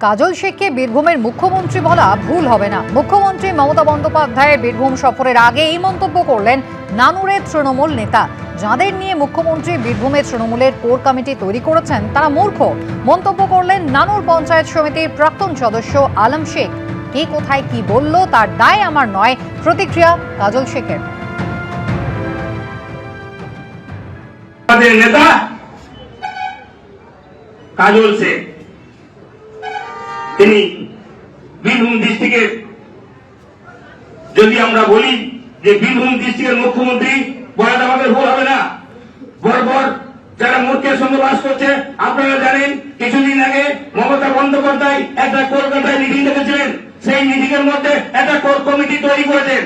কাজল শেখকে বীরভূমের মুখ্যমন্ত্রী বলা ভুল হবে না। মুখ্যমন্ত্রী মমতা বন্দ্যোপাধ্যায়ের বীরভূম সফরের আগে এই মন্তব্য করলেন নানুরের তৃণমূল নেতা। যাদের নিয়ে মুখ্যমন্ত্রী বীরভূমের তৃণমূলের কোর কমিটি তৈরি করেছেন তারা মূর্খ, মন্তব্য করলেন নানুর পঞ্চায়েত সমিতির প্রাক্তন সদস্য আলম শেখ। কে কোথায় কি বলল তার দায় আমার নয়, প্রতিক্রিয়া কাজল শেখের। নেতা কাজল শেখ তিনি বীরভূম ডিস্ট্রিক্টের, যদি আমরা বলি যে বীরভূম ডিস্ট্রিক্টের মুখ্যমন্ত্রী বলাটা আমাদের ভুল হবে না। বর্বর যারা মূর্খের সঙ্গে বাস করছে, আপনারা জানেন কিছুদিন আগে মমতা বন্দ্যোপাধ্যায় একটা কলকাতায় মিটিং ডেকেছিলেন। সেই মিটিং এর মধ্যে একটা কোর কমিটি তৈরি করেছেন।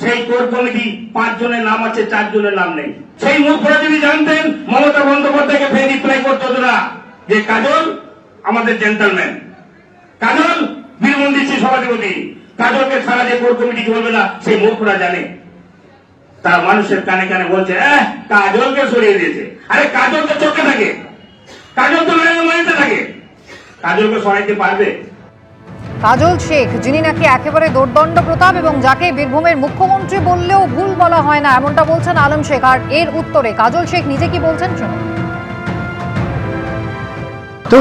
সেই কোর কমিটি 5 জনের নাম আছে, 4 জনের নাম নেই। সেই মূর্খরা যদি জানতেন মমতা বন্দ্যোপাধ্যায়কে ফের রিপ্লাই করতে হতো না যে কাজল আমাদের জেন্টলম্যান, কাজল বীরভূম ডিস্ট্রিক্ট সভাপতি, কাজলকে ছাড়া যে কোর কমিটি চলবে না সেই মূর্খরা জানে। তার মানুষের কানে কানে বলছে কাজলকে সরিয়ে দিয়েছে। আরে কাজল তো চোখে থাকে, কাজল তো মানিতে থাকে, কাজলকে সরাইতে পারবে? কাজল শেখ, যিনি নাকি একেবারে দোর্দণ্ড প্রতাপ এবং যাকে বীরভূমের মুখ্যমন্ত্রী বললেও ভুল বলা হয় না, এমনটা বলছেন আলম শেখ। আর এর উত্তরে কাজল শেখ নিজে কি বলছেন শুনুন। তো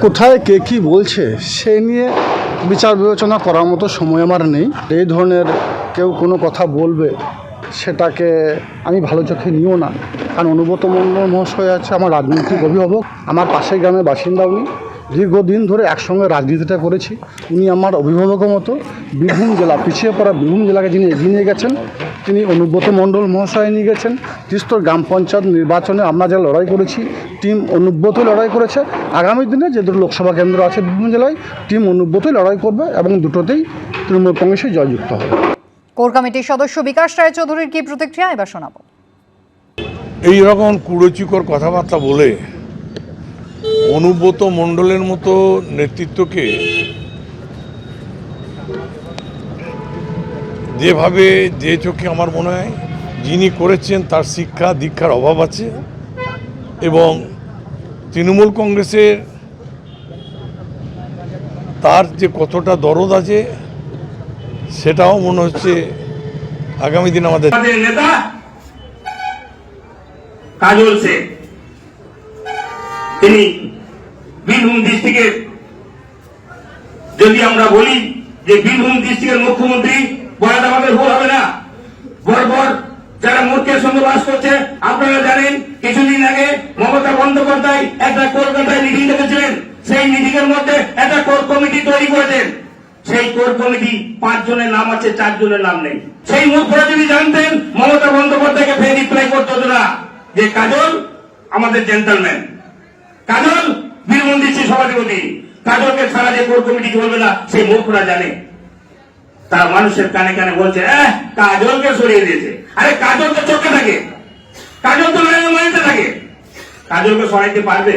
কোথায় কে কি বলছে সে নিয়ে বিচার বিবেচনা করার মতো সময় আমার নেই। এই ধরনের কেউ কোনো কথা বলবে সেটাকে আমি ভালো চোখে নিও না, কারণ অনুব্রত মণ্ডল মহাশয় আছে আমার রাজনৈতিক অভিভাবক, আমার পাশের গ্রামের বাসিন্দা উনি, দীর্ঘদিন ধরে একসঙ্গে রাজনীতিটা করেছি। উনি আমার অভিভাবকের মতো। বীরভূম জেলা, পিছিয়ে পড়া বীরভূম জেলাকে যিনি এগিয়ে নিয়ে গেছেন তিনি অনুব্রত মণ্ডল মহাশয় নিয়ে গেছেন। তিস্তর গ্রাম পঞ্চায়েত নির্বাচনে আমরা যা লড়াই করেছি টিম অনুব্রত লড়াই করেছে। আগামী দিনে যে দুটো লোকসভা কেন্দ্র আছে বীরভূম জেলায় টিম অনুব্রতই লড়াই করবে এবং দুটোতেই তৃণমূল কংগ্রেসে জয়যুক্ত হবে। কোর কমিটির সদস্য বিকাশ রায়চৌধুরীর কি প্রতিক্রিয়া এবার শোনাবো। এই রকম কুরুচিকর কথাবার্তা বলে অনুব্রত মণ্ডলের মতো নেতৃত্বকে যেভাবে যে চোখে আমার মনে হয় যিনি করেছেন তার শিক্ষা দীক্ষার অভাব আছে, এবং তৃণমূল কংগ্রেসের তার যে কতটা দরদ আছে সেটাও মনে হচ্ছে আগামী দিন আমাদের নেতা কাজল শেখ তিনি বীরভূম ডিস্ট্রিক্টের, যদি আমরা বলি যে বীরভূম ডিস্ট্রিক্টের মুখ্যমন্ত্রী বলাটা আমাদের ভুল হবে না। বর্বর যারা মূর্খের সঙ্গে বাস করছে, আপনারা জানেন কিছুদিন আগে মমতা বন্দ্যোপাধ্যায় একটা কলকাতায় মিটিং ডেকেছিলেন। সেই মিটিং এর মধ্যে একটা কোর কমিটি তৈরি করেছেন। সেই কোর কমিটি 5 জনের নাম আছে, 4 জনের নাম নেই। সেই মূর্খরা যদি জানতেন মমতা বন্দ্যোপাধ্যায়কে ফের রিপ্লাই করতে হতো না যে কাজল আমাদের জেন্টলম্যান, কাজল বীরভূম ডিস্ট্রিক্ট সভাপতি, কাজলকে ছাড়া যে কোর কমিটি চলবে না সেই মূর্খরা জানে। তার মানুষের কানে কানে বলছে কাজলকে সরিয়ে দিয়েছে। আরে কাজল তো চোখে থাকে, কাজল তো মানিতে থাকে, কাজলকে সরাইতে পারবে?